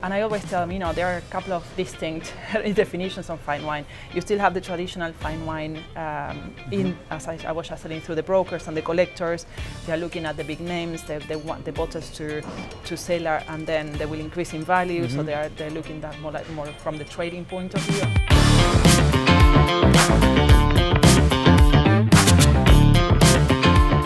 And I always tell them, there are a couple of distinct definitions of fine wine. You still have the traditional fine wine as I was just telling, through the brokers and the collectors. They are looking at the big names. They want the bottles to sell, and then they will increase in value. So they're looking at more from the trading point of view.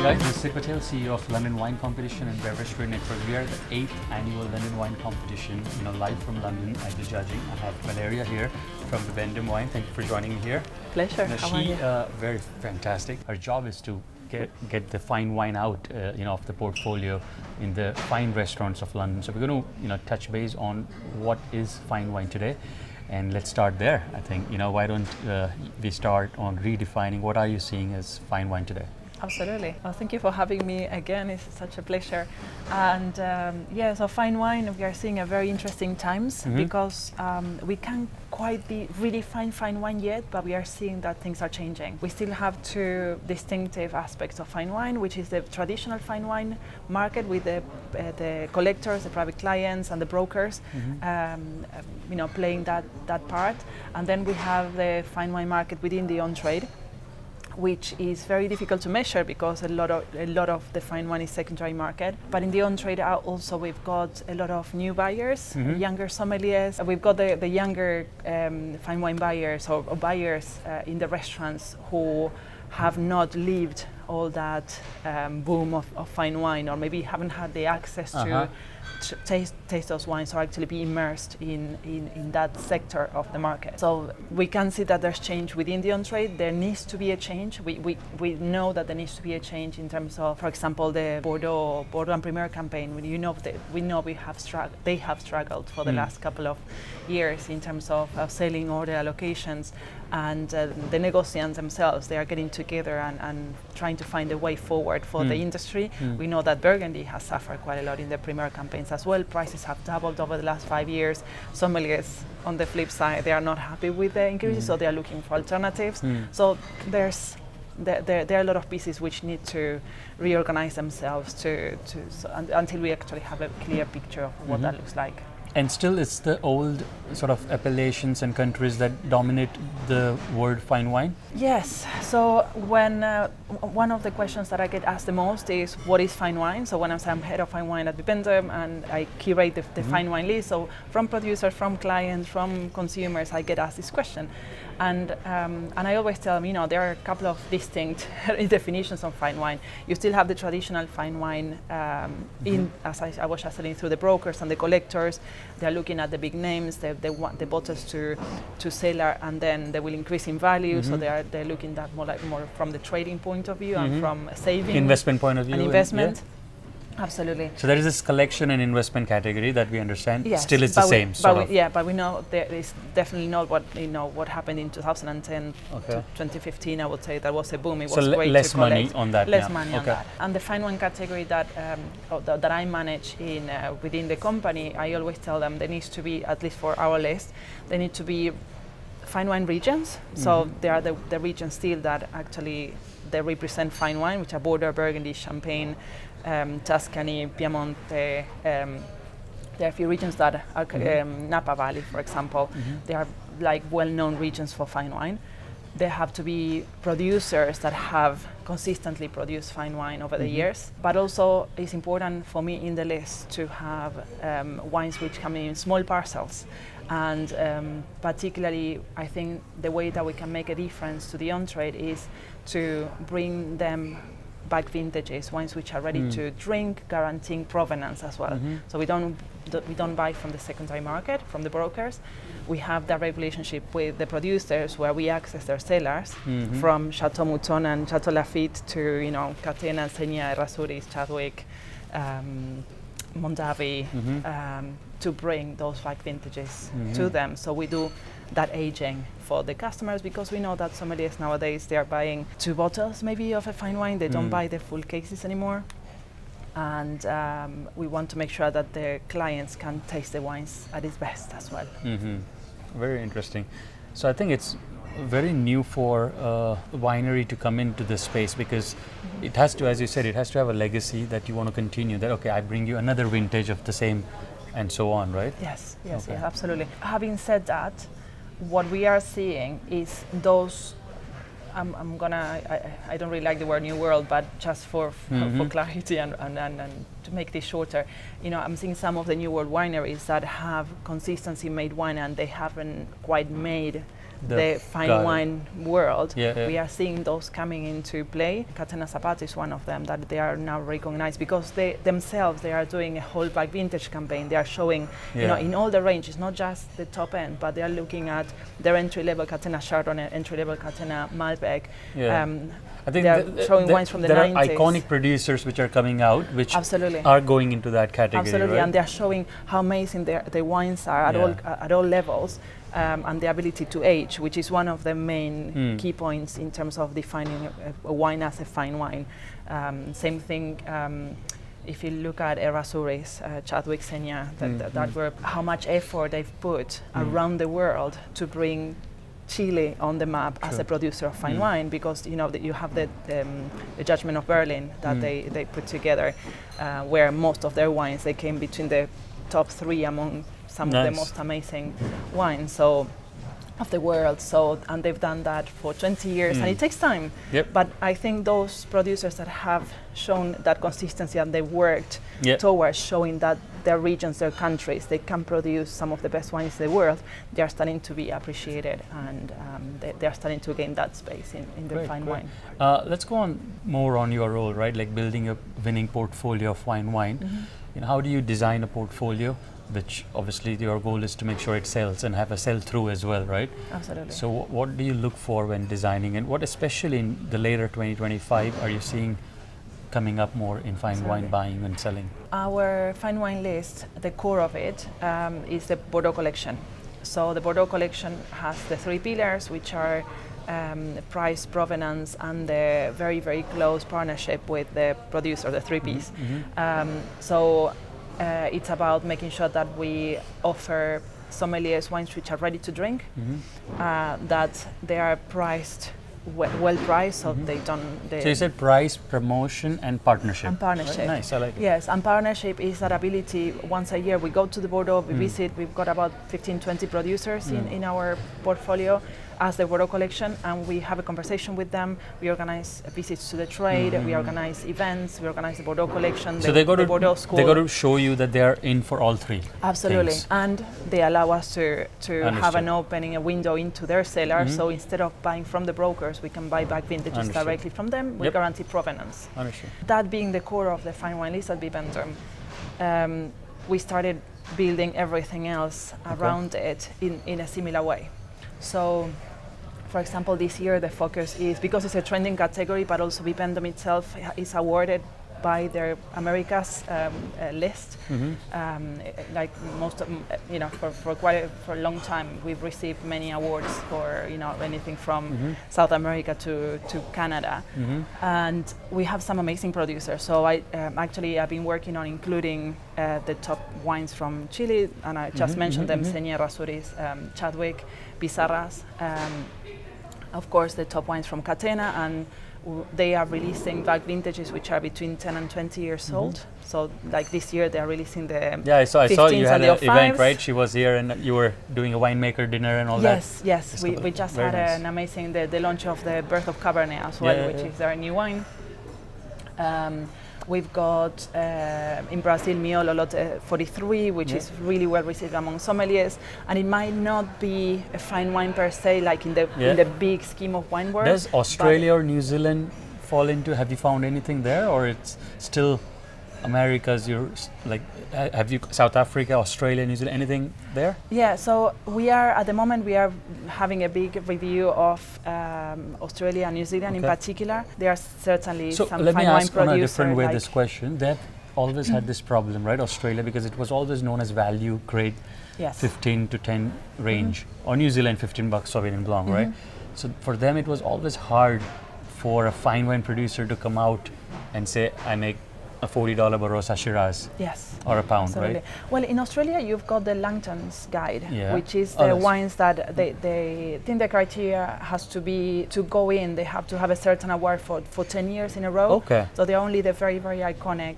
Guys, this is Sid Patel, CEO of London Wine Competition and Beverage Trade Network. We are at the 8th annual London Wine Competition, live from London. I do judging. I have Valeria here from Bibendum Wine. Thank you for joining me here. Pleasure. How are you? Very fantastic. Her job is to get the fine wine out, of the portfolio in the fine restaurants of London. So we're going to, touch base on what is fine wine today. And let's start there. I think, why don't we start on redefining what are you seeing as fine wine today? Absolutely. Well, thank you for having me again. It's such a pleasure. And so fine wine, we are seeing a very interesting times because we can't quite redefine fine wine yet, but we are seeing that things are changing. We still have two distinctive aspects of fine wine, which is the traditional fine wine market with the collectors, the private clients, and the brokers, playing that part. And then we have the fine wine market within the on-trade, which is very difficult to measure because a lot of the fine wine is secondary market. But in the on-trade also we've got a lot of new buyers, younger sommeliers. We've got the younger fine wine buyers or buyers in the restaurants who have not lived all that boom of fine wine, or maybe haven't had the access to taste those wines, or actually be immersed in that sector of the market. So we can see that there's change within the on-trade. There needs to be a change. We know that there needs to be a change in terms of, for example, the Bordeaux and Premier campaign. They have struggled for the last couple of years in terms of selling order allocations, and the negociants themselves, they are getting together and trying to find a way forward for the industry. We know that Burgundy has suffered quite a lot in the Premier campaigns as well. Prices have doubled over the last 5 years. Sommeliers, on the flip side, they are not happy with the increases, so they are looking for alternatives. So there are a lot of pieces which need to reorganize themselves until we actually have a clear picture of what that looks like. And still it's the old sort of appellations and countries that dominate the word fine wine? Yes. So when one of the questions that I get asked the most is, what is fine wine? So when I'm head of fine wine at Bibendum and I curate the fine wine list, so from producers, from clients, from consumers, I get asked this question. And I always tell them, there are a couple of distinct definitions of fine wine. You still have the traditional fine wine as I was just telling, through the brokers and the collectors. They're looking at the big names. They want the bottles to sell, and then they will increase in value. So they're looking at more from the trading point of view and from saving investment point of view. And investment. Absolutely. So there is this collection and investment category that we understand. Yes, still it's the same sort of. But we know there is definitely not what happened in 2010 to 2015. I would say that was a boom. It was great less to collect. money on that. Less money on that. And the fine wine category that I manage within the company, I always tell them there needs to be, at least for our list, there need to be fine wine regions. So there are the regions still that actually they represent fine wine, which are Bordeaux, Burgundy, Champagne, Tuscany, Piemonte. There are a few regions that are Napa Valley, for example. They are like well-known regions for fine wine. There have to be producers that have consistently produced fine wine over the years. But also it's important for me in the list to have wines which come in small parcels. And particularly, I think the way that we can make a difference to the on-trade is to bring them back vintages, wines which are ready to drink, guaranteeing provenance as well. So we don't buy from the secondary market, from the brokers. We have that relationship with the producers where we access their cellars, from Chateau Mouton and Chateau Lafite to Catena, Segna, Errázuriz, Chadwick, Mondavi, to bring those back vintages to them. So we do that aging for the customers, because we know that sommeliers nowadays, they are buying 2 bottles maybe of a fine wine. They don't buy the full cases anymore. And we want to make sure that the clients can taste the wines at its best as well. Very interesting. So I think it's very new for a winery to come into this space, because it has to, as you said, it has to have a legacy that you want to continue. That, okay, I bring you another vintage of the same and so on, right? Yes, yes, Okay. yes, absolutely. Having said that, what we are seeing is those. I don't really like the word new world, but just for clarity and to make this shorter, I'm seeing some of the new world wineries that have consistency made wine and they haven't quite made the fine wine world. We are seeing those coming into play. Catena Zapata is one of them that they are now recognized because they themselves are doing a whole back vintage campaign. They are showing, in all the ranges, not just the top end, but they are looking at their entry-level Catena Chardonnay, entry-level Catena Malbec. I think they are showing wines from the 90s. There are iconic producers which are coming out, which are going into that category. Absolutely, right? And they are showing how amazing the wines are at all levels. And the ability to age, which is one of the main key points in terms of defining a wine as a fine wine. Same thing if you look at Errázuriz, Chadwick Senior, that were how much effort they've put around the world to bring Chile on the map as a producer of fine wine, because you have the Judgment of Berlin that they put together, where most of their wines they came between the top 3 among some of the most amazing wines of the world. And they've done that for 20 years, and it takes time. But I think those producers that have shown that consistency and they worked towards showing that their regions, their countries, they can produce some of the best wines in the world, they are starting to be appreciated, and they are starting to gain that space in the fine wine. Let's go on more on your role, right? Like building a winning portfolio of fine wine. How do you design a portfolio? Which obviously your goal is to make sure it sells and have a sell-through as well, right? Absolutely. So what do you look for when designing, and what especially in the later 2025 are you seeing coming up more in fine wine buying and selling? Our fine wine list, the core of it is the Bordeaux collection. So the Bordeaux collection has the 3 pillars, which are price, provenance, and the very, very close partnership with the producer, the 3 Ps. It's about making sure that we offer sommeliers wines which are ready to drink, that they are priced well priced, so they don't. So you said price, promotion, and partnership. And partnership. Right? Nice, I like it. Yes, and partnership is that ability. Once a year, we go to the Bordeaux, we visit. We've got about 15, 20 producers in our portfolio as the Bordeaux collection, and we have a conversation with them. We organize visits to the trade, we organize events, we organize the Bordeaux collection, so the Bordeaux school. They got to show you that they are in for all 3. Absolutely, things. And they allow us to have an opening, a window into their cellar. So instead of buying from the brokers, we can buy back vintages directly from them. We guarantee provenance. Understood. That being the core of the fine wine list at Bibendum, we started building everything else around it in a similar way. So, for example, this year the focus is, because it's a trending category, but also Bibendum itself is awarded by their Americas list. Like most of, for a long time, we've received many awards for anything from South America to Canada, and we have some amazing producers. So I've been working on including the top wines from Chile, and I just mentioned them: Senia, Errázuriz, Chadwick, Pizarras. Of course, the top wines from Catena, and they are releasing back vintages which are between 10 and 20 years old. So, like this year, they are releasing the I saw you had an event, right? She was here, and you were doing a winemaker dinner and all that. Yes. We just had an amazing the launch of the Birth of Cabernet as well, which is their new wine. We've got in Brazil Miolo Lote 43, which is really well received among sommeliers, and it might not be a fine wine per se, like in the big scheme of wine world. Does Australia or New Zealand fall into? Have you found anything there, or it's still Americas? Have you South Africa, Australia, New Zealand, anything there? Yeah, so we are at the moment having a big review of Australia and New Zealand in particular. There are certainly some fine wine producers. So let me ask on a different way this question. That always had this problem, right? Australia, because it was always known as value grade, 15 to 10 range, or New Zealand $15 Sauvignon Blanc, right? So for them, it was always hard for a fine wine producer to come out and say, I make a $40 Barossa Shiraz, or a pound, absolutely. Right? Well, in Australia, you've got the Langton's Guide, which is the wines that they think the criteria has to be to go in. They have to have a certain award for 10 years in a row. Okay. So they're only the very, very iconic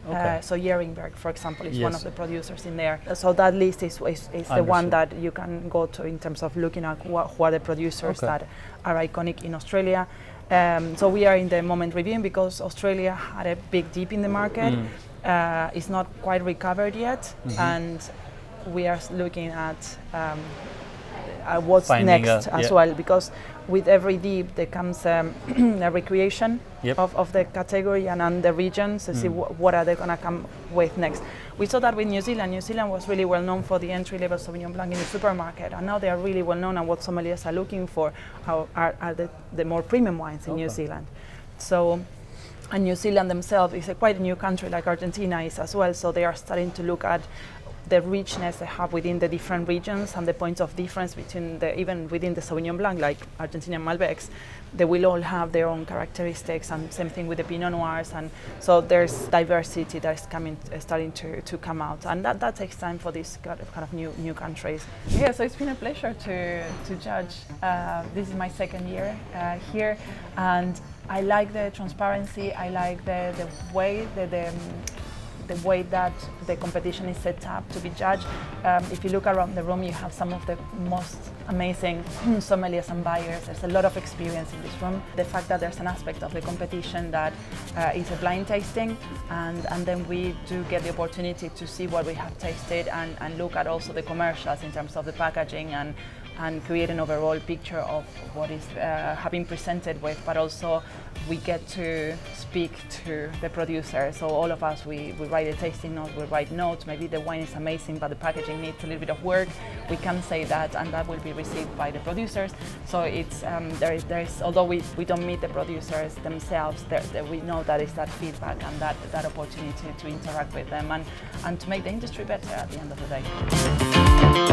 Okay. So Yeringberg, for example, is Yes. one of the producers in there. So that list is the one that you can go to in terms of looking at who are the producers that are iconic in Australia. So we are in the moment reviewing because Australia had a big dip in the market. It's not quite recovered yet, and we are looking at what's next as well, because with every dip there comes a recreation of the category and the regions to see what are they going to come with next. We saw that with New Zealand. New Zealand was really well known for the entry-level Sauvignon Blanc in the supermarket, and now they are really well known, and what sommeliers are looking for are the more premium wines in New Zealand. So, and New Zealand themselves is quite a new country, like Argentina is as well, so they are starting to look at the richness they have within the different regions and the points of difference between even within the Sauvignon Blanc, like Argentinian Malbecs, they will all have their own characteristics, and same thing with the Pinot Noirs, and so there's diversity that is starting to come out, and that takes time for these kind of new countries. Yeah, so it's been a pleasure to judge. This is my second year here, and I like the transparency. I like the way the way that the competition is set up to be judged. If you look around the room, you have some of the most amazing sommeliers and buyers. There's a lot of experience in this room. The fact that there's an aspect of the competition that is a blind tasting, and then we do get the opportunity to see what we have tasted and look at also the commercials in terms of the packaging and create an overall picture of what is having presented with, but also we get to speak to the producer. So all of us, we write a tasting note, we write notes, maybe the wine is amazing, but the packaging needs a little bit of work. We can say that, and that will be received by the producers. So it's there is although we don't meet the producers themselves, we know that is that feedback and that opportunity to interact with them and to make the industry better at the end of the day.